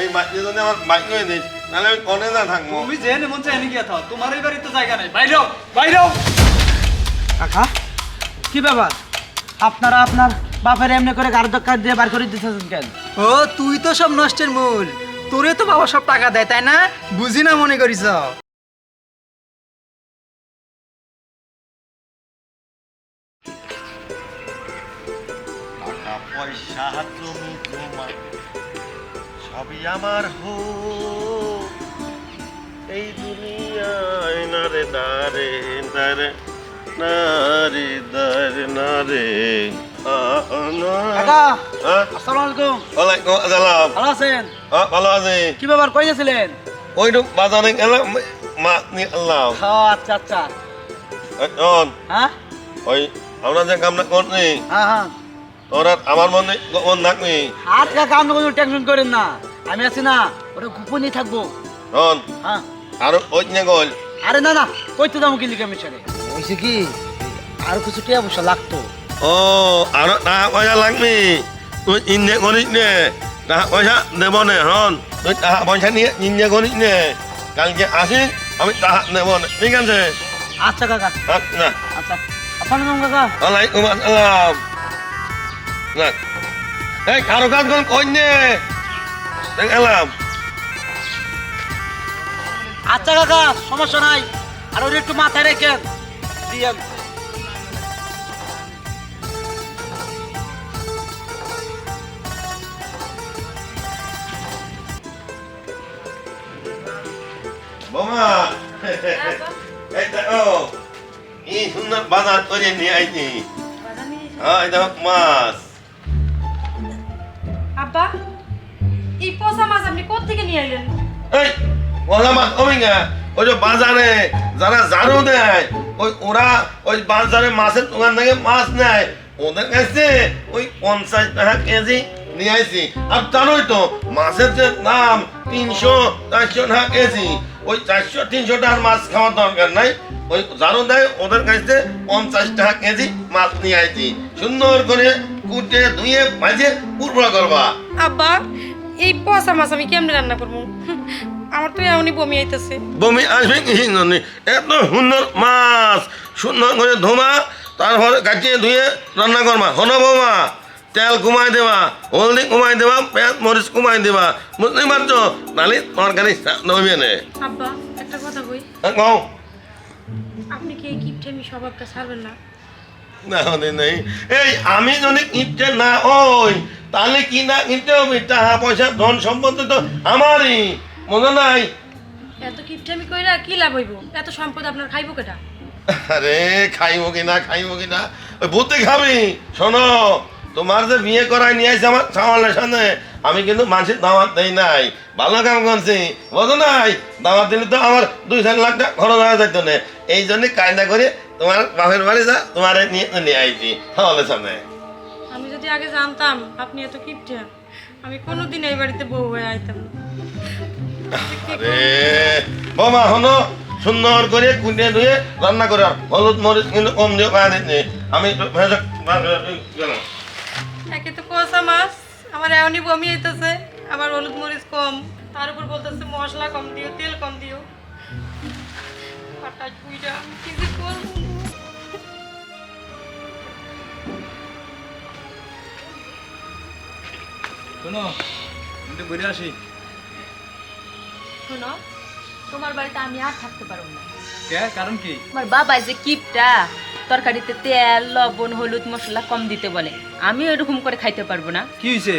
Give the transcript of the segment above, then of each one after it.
এই মাটি যদি আমার বাইক করে দিস নাহলে আমি কনে না থাকবো। তুমি যেনে মন চাই গিয়ে থাও, তোমার এই বাড়ি তো জায়গা নাই। বাইরেও বাইরেও। কাকা কি ব্যাপার, আপনারা আপনার বাপের এমনি করে গাড়ি ধাক্কা দিয়ে বার করে দিতেছেন কেন? ও তুই তো সব নষ্টের মূল, তোরে তো বাবা সব টাকা দেয় তাই না? বুঝি না মনে করিস? টাকা পয়সা জমি জমা সবই আমার হোক এই দুনিয়ায় নারে নারে নারে নারে নারে নারে কাকা আসসালামু আলাইকুম। ওয়ালাইকুম আসসালাম। ভালো আছেন? ভালো আছি। কি ব্যাপার, কই গেছিলেন? ওইটুক বাজারে গেলাম মাছ নিয়ে আনলাম। আচ্ছা আচ্ছা। এখন হ্যাঁ ওই আমরা যে কামটা করছি হ্যাঁ হ্যাঁ। ওরা আমার মনে গোপন থাকবি। আর কাকা আপনি কোনো টেনশন করেন না, আমি আছি না, ওটা গোপনই থাকবো। শোন হ্যাঁ আর ওই নিয়ে গল আরে না না, কইতে যাবো কি লিখে মিশারে হয়েছে কি, আর কিছু টিয়া পয়সা লাগতো। ও আরো টাকা পয়সা লাগবি, তুই ইন্ডিয়া করিস নে, টাকা পয়সা দেব নে। হন তুই টাকা পয়সা নিয়ে ইন্ডিয়া করিস নে, কালকে আসিস আমি টাকা নেব না, ঠিক আছে? আচ্ছা কাকা। না আচ্ছা আসসালামু আলাইকুম কাকা। ওয়ালাইকুম আসসালাম। না এই কারো কাজ কোন কই নে গেলাম। আচ্ছা কাকা সমস্যা নাই, আর ওর একটু মাথায় রেখেন দিয়েন। বোমা এই দেখো এই সুন্দর বাজার করে নিয়ে আইছি। হ্যাঁ দেখো মাছ। আব্বা এই পচা মাছ আপনি কোত্থেকে নিয়ে আইলেন? এই ওলা মাছ ওমিঙ্গা ওই যে বাজারে যারা ঝাড়ু দেয় ওরা ওই বাজারে মাছের দোকান থেকে মাছ নেয়, ওদের কাছে ওই 50 টাকা কেজি নিয়ে আইছি। আর জানোই তো মাছের যে দাম 300-400 টাকা কেজি, ওই 400-300 টাকার মাছ খাওয়ার দরকার নাই, ওই ঝাড়ু দেয় ওদের কাছে 50 টাকা কেজি মাছ নিয়ে আইছি। সুন্দর করে কুটে ধুয়ে ভাজে পুরপুরা করবা। আব্বা এই পচা মাছ আমি কেমনে রান্না করবো? আমার তো এমনই বমি আইতেছে। বমি আসবে কি জন্য? এত সুন্দর মাছ সুন্দর করে ধোমা, তারপরে কাটিয়ে ধুয়ে রান্না করবা। হনো বৌমা, তেল কমাই দেবা, হলদি কমাই দেবা, পেঁয়াজ মরিচ কমাই দেবা, বুঝতে পারছো? নাহলে তরকারি নইবে না। আব্বা একটা কথা কই, কও আপনি কি এই কিপটেমি স্বভাবটা ছাড়বেন না? না হতে নেই। এই আমি যদি কিনতে না ওই তাহলে কি না কিনতে হবে? টাকা পয়সা ধন সম্পত্তি তো আমারই, মনে নাই? এত কিপটেমি কইরা কি লাভ হইব? এত সম্পদ আপনার খাইবো কেটা? আরে খাইবো কিনা ওই ভূতে খাবি। শোনো, তোমার যে বিয়ে করায় নিয়ে আসছে আমার ছাওয়ালের সামনে, আমি কিন্তু মানুষের দাওয়াত দেই নাই, ভালো কাম করছি, বোঝো নাই? দাওয়াত দিলে তো আমার 2-4 লাখ টাকা খরচ হয়ে যেত না, এই জন্য কায়দা করে তোমার বাপের বাড়ি যা তোমার নিয়ে আইছি ছাওয়ালের সামনে। আমি যদি আগে জানতাম আপনি এত কিপটে, আমি কোনোদিন এই বাড়িতে বউ হয়ে আইতাম না। আরে বোমা হনো, সুন্দর করে কুটে ধুয়ে রান্না করে, আর হলুদ মরিচ কিন্তু কম দিয়ে পাওয়া দিচ্ছে। আমি একটু গেলাম। একে তো পচা মাছ, আমার এমনই বমি আইতেছে, আবার হলুদ মরিচ কম, তার উপর বলতেছে মশলা কম দিও, তেল কম দিও। হঠাৎ বুইড়া আমি কি যে করবো? শোনো একটু ঘুরে আসি। শোনো, তোমার বাড়িতে আমি আর থাকতে পারবো না। কে কারণ কি? তোমার বাবা যে কিপটা, তরকারিতে তেল লবণ হলুদ মশলা কম দিতে বলে, আমি ওইরকম করে খাইতে পারবো না। কি হয়েছে?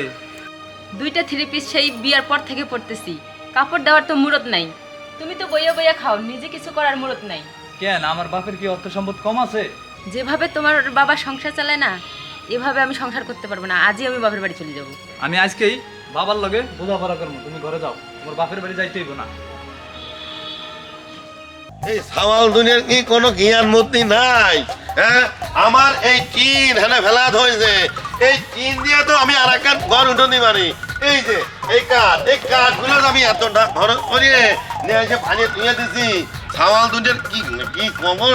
2টা 3 পিস সেই বিয়ার পর থেকে পড়তেছি, কাপড় দেওয়ার তো মুরত নাই। তুমি তো বইয়া বইয়া খাও, নিজে কিছু করার মুরত নাই। কেন আমার বাপের কি অর্থ সম্পদ কম আছে? যেভাবে তোমার বাবা সংসার চালায় না, এভাবে আমি সংসার করতে পারবো না। আজই আমি বাপের বাড়ি চলে যাব। আমি আজকেই বাবার লগে বোঝাপড়া করবো, তুমি ঘরে যাও, তোমার বাপের বাড়ি যাইতে হইব না। এই সাওয়াল দুনিয়ার কি কোনো জ্ঞান মূর্তি নাই? হ্যাঁ, আমার এই টিন হেনে ফেলাত হয়েছে, এই টিন দিয়ে তো আমি আর একটা ঘর উঠোনি পারি। এই যে এই কাঠগুলো আমি এতটা খরচ করিয়ে নিয়ে এসে পানি তুলে দিছি। সাওয়াল দুনিয়ার কি কি কমর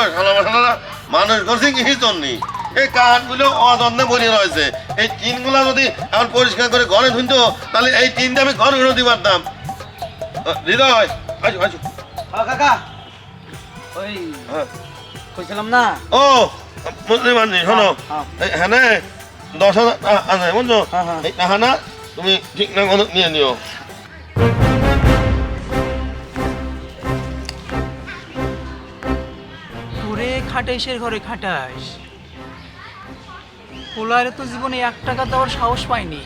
মানুষ করছে কি জন্যে? এই কাঠগুলো অযত্নে পড়ে রয়েছে। এই টিনগুলো যদি এখন পরিষ্কার করে ঘরে ধুনতো তাহলে এই টিনটা আমি ঘরে উড়ে দিতে পারতাম। হৃদয় আসো আসো। কাকা ওই হ্যাঁ। কইছিলাম না ও মুসলিমান শোনো, হ্যাঁ। এখানে 10,000 টাকা আছে বুঝছো? হ্যাঁ, হ্যাঁ। এই টাকা না তুমি ঠিক না মতো নিয়ে নিও। ওরে খাটাইশের ঘরে খাটাইস, পোলারে তো জীবনে 1 টাকা দেওয়ার সাহস পাইনি,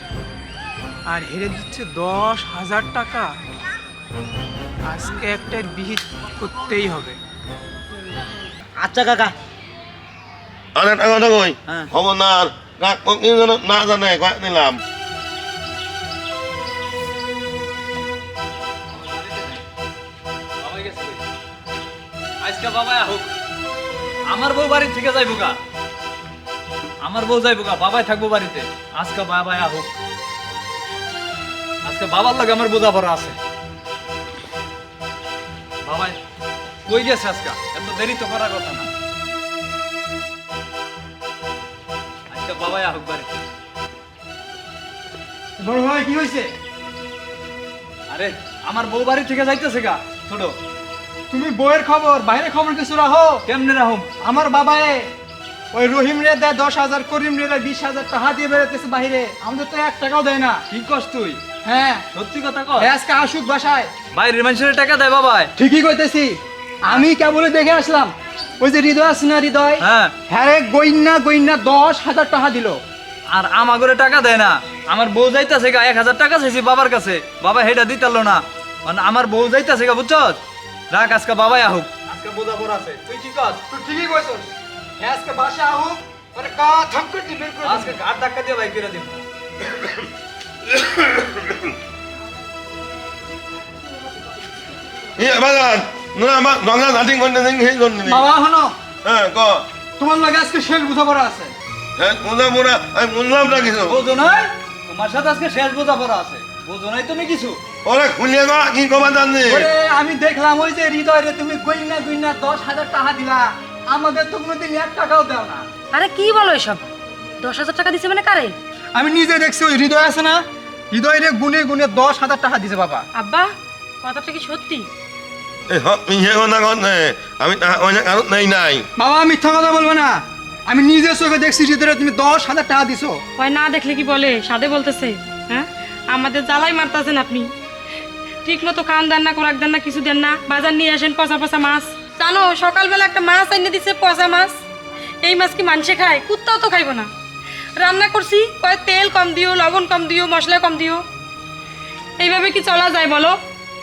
আর হেরে দিচ্ছে 10,000 টাকা। আজকে একটা বিহিত করতেই হবে। আচ্ছা কাকা আর একটা কথা কই, হ্যাঁ। খবরদার কাক কেউ যেন না জানে কয়েক নিলাম। বাবাই গেছে কই? আজকে বাবাই হোক, আমার বউ বাড়ি থেকে যাইবো গা, আমার বউ যাইবো গা, বাবাই থাকবো বাড়িতে। আজকে বাবাই হোক, আজকে বাবার লাগে আমার বোঝাপড়া আছে। বাবাই কই গেছে আজকে? এত দেরি তো করার কথা না। আজকে বাবাই হোক বাড়িতে। বড় ভাই কি হয়েছে? আরে আমার বউ বাড়ি থেকে যাইতেছে গা ছোট। তুমি বইয়ের খবর, বাইরে খবর কিছু রাখো। কেমনে রাহুম? আমার বাবায় ওই রহিম রে দেয় 10,000, করিম রে দেয় 20,000 টাকা দিয়ে বেরোতেছে বাইরে, আমাদের তো 1 টাকাও দেয় না। কি কস তুই? হ্যাঁ, সত্যি কথা কর। আজকে আসুক বাসায়। বাইরের মানুষের টাকা দেয় বাবাই? ঠিকই কইতেছি, আমি কেবলে দেখে আসলাম। ওই যে হৃদয় আছে না, হৃদয়, হ্যাঁ। হ্যাঁ গইন্না 10,000 টাকা দিল। আর আমাগরে টাকা দেয় না। আমার বউ যাইতাছে গা, 1,000 টাকা চাইছি বাবার কাছে, বাবা হেটা দিতালো না। মানে আমার বউ যাইতাছে গা, বুঝছস? রাখ, আজকে বাবাই আহুক, আজকে বোঝাপড়া আছে। তুই কি কস? তুই ঠিকই কইছস, হ্যাঁ আজকে বাসা আহুক, মানে কা থাম করে দিবে। আজকে ঘাট ধাক্কা দিয়ে বাইক করে দিব। বাজার না আমার গঙ্গা নাটিং করতে দেখি সেই জন্য বাবা হনো, হ্যাঁ ক তোমার লাগে আজকে শেষ বোঝাপড়া আছে। হ্যাঁ মোদা মোড়া আমি বললাম না কিছু। বোঝো নাই? তোমার সাথে আজকে শেষ বোঝাপড়া আছে। বোঝো নাই তুমি কিছু? ওরা খুলিয়ে গো কি কমা জানি। ওরে আমি দেখলাম ওই যে হৃদয় রে তুমি গইন্না 10,000 টাকা দিলা, আমাদের তো কোনোদিন 1 টাকাও দাও না। আরে কি বলো এসব? 10,000 টাকা দিছে মানে কারে? আমি নিজে দেখছি, ওই হৃদয় আছে না, হৃদয় রে গুনে গুনে 10,000 টাকা দিছে বাবা। আব্বা কথাটা কি সত্যি? এই হক মিহে কথা করতে আমি অনেক কারণ নেই নাই। বাবা মিথ্যা কথা বলবো না, আমি নিজে চোখে দেখছি হৃদয় তুমি 10,000 টাকা দিছো। হয় না দেখলে কি বলে? সাদে বলতেছে। হ্যাঁ, আমাদের জ্বালাই মারতাছেন আপনি। ঠিক মতো খান দেন না, খোরাক দেন না, কিছু দেন না। বাজার নিয়ে আসেন পচা পচা মাছ। জানো সকালবেলা একটা মাছ এনে দিছে, পচা মাছ। এই মাছ কি মানুষে খায়? কুত্তাও তো খাইব না। রান্না করছি, কয় তেল কম দিও, লবণ কম দিও, মশলা কম দিও। এইভাবে কি চলা যায় বলো?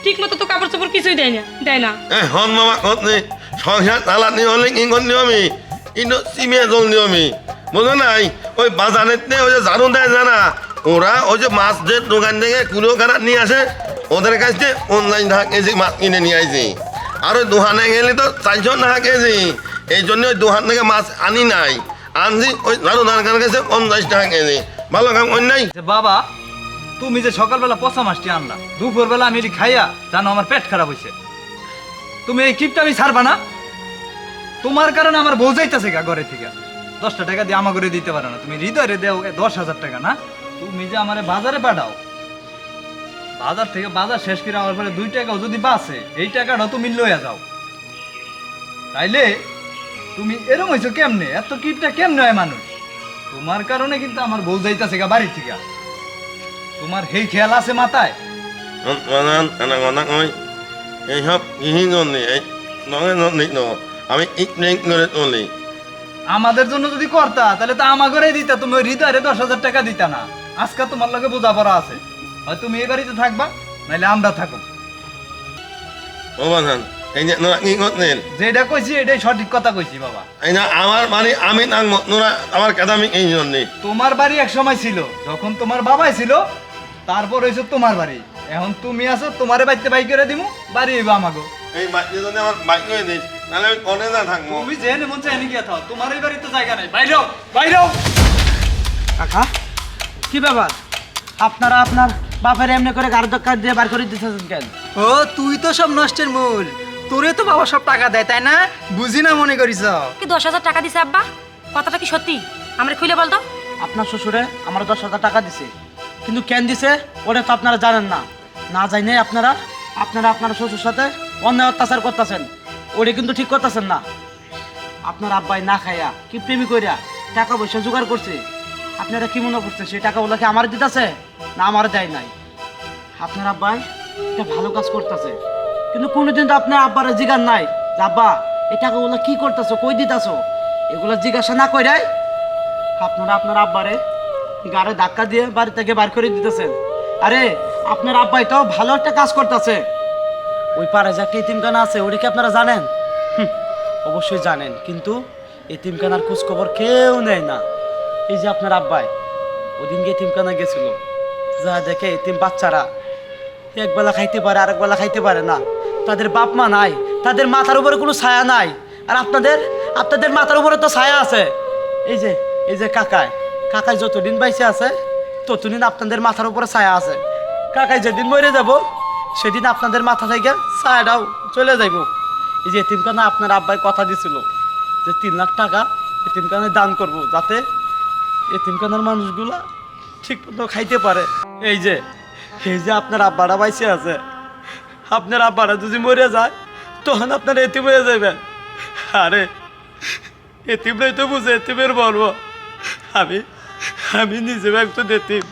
ঠিক মতো তো কাপড় চোপড় কিছুই দেয় না। এই হন মামা করতে সংসার চালাতে হলে কি করতে আমি কিন্তু চিমিয়ে জলদি আমি বুঝো নাই। ওই বাজারেতে ওই যে ঝাড়ু দেয় জানা, ওরা ওই যে মাছ যে দোকান থেকে কুলো কাটা নিয়ে আসে, ওদের কাছ থেকে অনলাইন টাকা কেজি মাছ কিনে নিয়ে আসি। আর ওই দোকানে গেলে তো 400 টাকা কেজি। এই জন্য ওই দোকান থেকে মাছ আনি নাই, আনছি ওই ঝাড়ু দাঁড়ার কাছে 50 টাকা কেজি। ভালো কাম করি নাই। যে বাবা, তুমি যে সকালবেলা পচা মাছটি আনলা, দুপুরবেলা আমি এটি খাইয়া জানো আমার পেট খারাপ হয়েছে। তুমি এই কিপটা আমি ছাড়বা না? তোমার কারণে আমার বউ যাইতেছে গা ঘরে থেকে। 10টা টাকা দিয়ে আমার ঘরে দিতে পারো না, তুমি হৃদয়ে দেও 10,000 টাকা না? তুমি যে আমার বাজারে পাঠাও, বাজার থেকে বাজার শেষ করে আমার পরে 2 টাকাও যদি বাঁচে, এই টাকাটা তুমি লইয়া যাও। তাইলে তুমি এরকম হয়েছো কেমনে? এত কিপটা কেমনে হয় মানুষ? তোমার কারণে কিন্তু আমার বউ যাইতেছে গা বাড়ি থেকে। তোমার সেই খেয়াল আছে মাথায়? এইসব ইহি জন্য এই নগে জন্য আমি ইকনেক করে চলি। আমাদের জন্য যদি করতা তাহলে তো আমার ঘরে দিতা, তুমি ওই হৃদয়ে 10,000 টাকা দিতা না। আজকে তোমার লগে বোঝাপড়া আছে, হয় তুমি এই বাড়িতে থাকবা, নাইলে আমরা থাকো। ও বাজান এই যে নোরা কি করতেন? যেটা কইছি এটাই সঠিক কথা কইছি বাবা। এই না আমার বাড়ি আমি থাকবো, নোরা আমার কাদামি এই জন্যে। তোমার বাড়ি এক সময় ছিল, যখন তোমার বাবাই ছিল, তারপর হয়েছে তোমার বাড়ি। এখন তুমি আছো, তোমারে বাড়িতে বাই করে দিমু, বাড়ি হইবা আমাকে। এই বাড়িতে যদি আমার বাইক করে দিস তাহলে আমি কনে না থাকবো। তুমি যেনে মন চাই গিয়া থাও, তোমার এই বাড়িতে জায়গা নাই। বাইরেও বাইরেও। কাকা কি ব্যাপার? আপনারা আপনার বাপের এমনি করে গাড়ি ধাক্কা দিয়ে বার করে দিতেছেন কেন? ও তুই তো সব নষ্টের মূল, তোরে তো বাবা সব টাকা দেয় তাই না? বুঝি না মনে করিস? কি 10,000 টাকা দিছে আব্বা? কথাটা কি সত্যি? আমরা খুলে বলতো। আপনার শ্বশুরে আমার 10,000 টাকা দিছে, কিন্তু কেন দিছে ওটা তো আপনারা জানেন না। না জানে আপনারা আপনার শ্বশুর সাথে অন্যায় অত্যাচার করতেছেন, ওটা কিন্তু ঠিক করতেছেন না। আপনার আব্বাই না খাইয়া কি প্রেমী কইরা টাকা পয়সা জোগাড় করছে, আপনারা কি মনে করছেন সেই টাকাগুলো কি আমার দিতেছে না আমার দেয় নাই? আপনার আব্বাই এটা ভালো কাজ করতেছে, কিন্তু কোনোদিন তো আপনার আব্বার জিজ্ঞাসা নাই যে আব্বা এই টাকাগুলো কি করতেছো, কই দিতেছো, এগুলো জিজ্ঞাসা না কইরাই আপনার আব্বারে গাড়ে ধাক্কা দিয়ে বাড়ি থেকে বার করে দিতেছেন। আরে আপনার আব্বাই তো ভালো একটা কাজ করতেছে। ওই পাড়ায় যে একটা এতিমখানা আছে ওটা কি আপনারা জানেন? অবশ্যই জানেন, কিন্তু এতিমখানার খোঁজ খবর কেউ নেয় না। এই যে আপনার আব্বাই ওদিনকে এতিমখানা গেছিল, যা দেখে এতিম বাচ্চারা একবেলা খাইতে পারে আরেক বেলা খাইতে পারে না, তাদের বাপ মা নাই, তাদের মাথার উপরে কোনো ছায়া নাই। আর আপনাদের মাথার উপরে তো ছায়া আছে। এই যে কাকাই যতদিন বাইসে আছে ততদিন আপনাদের মাথার উপরে ছায়া আছে। কাকাই যেদিন মরে যাব সেদিন আপনাদের মাথা থেকে ছায়াটাও চলে যাইব। এই যে এতিমখানা আপনার আব্বাই কথা দিছিল যে 3 লাখ টাকা এতিমখানায় দান করব, যাতে এতিমখানার মানুষগুলা ঠিক মতো খাইতে পারে। এই যে আপনার আব্বারা বাইসে আছে, আপনার আব্বারা যদি মরে যায় তখন আপনার এতিম হয়ে যাবেন। আরে এতিমরাই তো বুঝে এতিমের বলবো। আমি নিজেও একজন এতিম।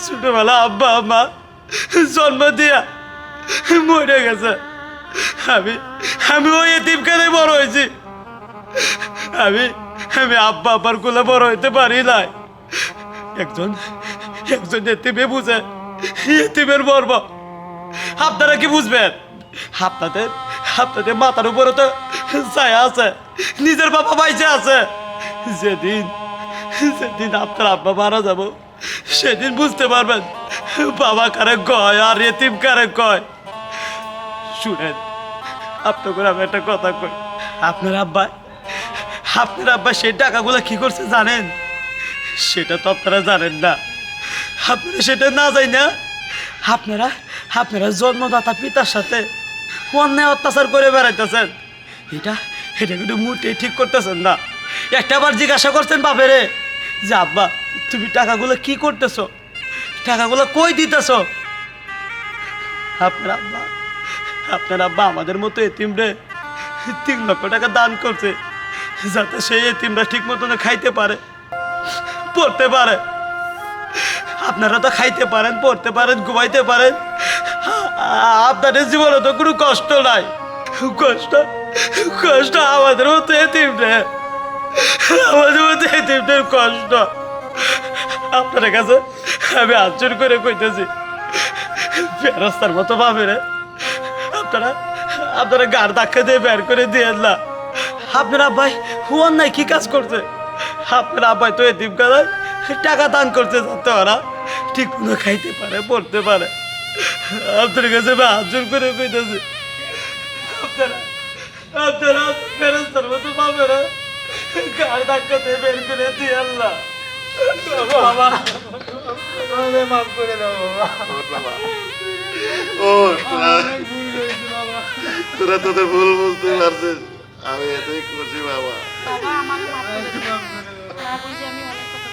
ছোটবেলা আব্বা আম্মা জন্ম দিয়া মরে গেছে, আমি ওই এতিমখানায় বড় হয়েছি। আমি আব্বা আব্বার কোলে বড় হইতে পারি নাই। একজন এতিমে বুঝে এতিমের বলবো। আপনারা কি বুঝবেন? আপনাদের মাথার উপরে তো ছায়া আছে, নিজের বাবা বাইচে আছে। যেদিন আপনার আব্বা মারা যাব সেদিন বুঝতে পারবেন বাবা কারে কয় আর এতিম কারে কয়। শুনেন, আপনাকে আমি একটা কথা কই। আপনার আব্বা সেই টাকাগুলো কি করছে জানেন? সেটা তো আপনারা জানেন না। আপনারা সেটা না যাই না, আপনারা জন্মদাতা পিতার সাথে অন্যায় অত্যাচার করে বেড়াইতেছেন। এটা কিন্তু মোটেই ঠিক করতেছেন না। একটাবার জিজ্ঞাসা করছেন বাপেরে যে আব্বা তুমি টাকাগুলো কি করতেছো, টাকাগুলো কই দিতেছো? আপনার আব্বা আমাদের মতো এতিমরে 3 লক্ষ টাকা দান করছে, যাতে সেই এতিমরা ঠিক মতন খাইতে পারে, পড়তে পারে। আপনারা তো খাইতে পারেন, পড়তে পারেন, ঘুমাইতে পারেন, আপনাদের জীবনে তো কোনো কষ্ট নাই। কষ্ট আমাদের মতো এতিমদের কষ্ট। আপনার কাছে আমি আচর করে কইতেছি, ফেরস্তার মতো ভাবে আপনারা গাড় ধাক্কা দিয়ে বের করে দিয়ে না। আপনার আব্বাই হুয়ান নাই কি কাজ করছে? আপনার আব্বাই তো এতিমখানায় টাকা দান করছে যাতে ওরা ঠিক মতো খাইতে পারে, পড়তে পারে। আপনার কাছে আমি আচর করে কইতেছি, আপনারা ফেরস্তার মতো ভাবে গাড় ধাক্কা দিয়ে বের করে দিয়ে আল্লাহ। বাবা মাফ করে দাও বাবা। তোরা তোদের ভুল বুঝতে পারছিস, আমি এতই খুশি বাবা। বাবা আমাকে মাফ করে দাও। না বুঝে আমি অনেক কথা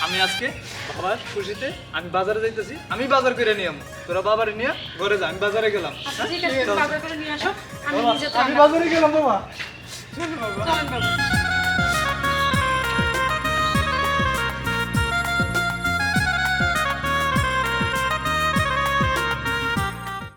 আমি আজকে বাবার খুশিতে আমি বাজারে যাইতেছি, আমি বাজার করে নিয়ে আমু, তোরা বাবারে নিয়ে ঘরে যা, আমি বাজারে গেলাম। আচ্ছা ঠিক আছে, বাজার করে নিয়ে আসো, আমি নিজে আমি বাজারে গেলাম বাবা। চলেন বাবা।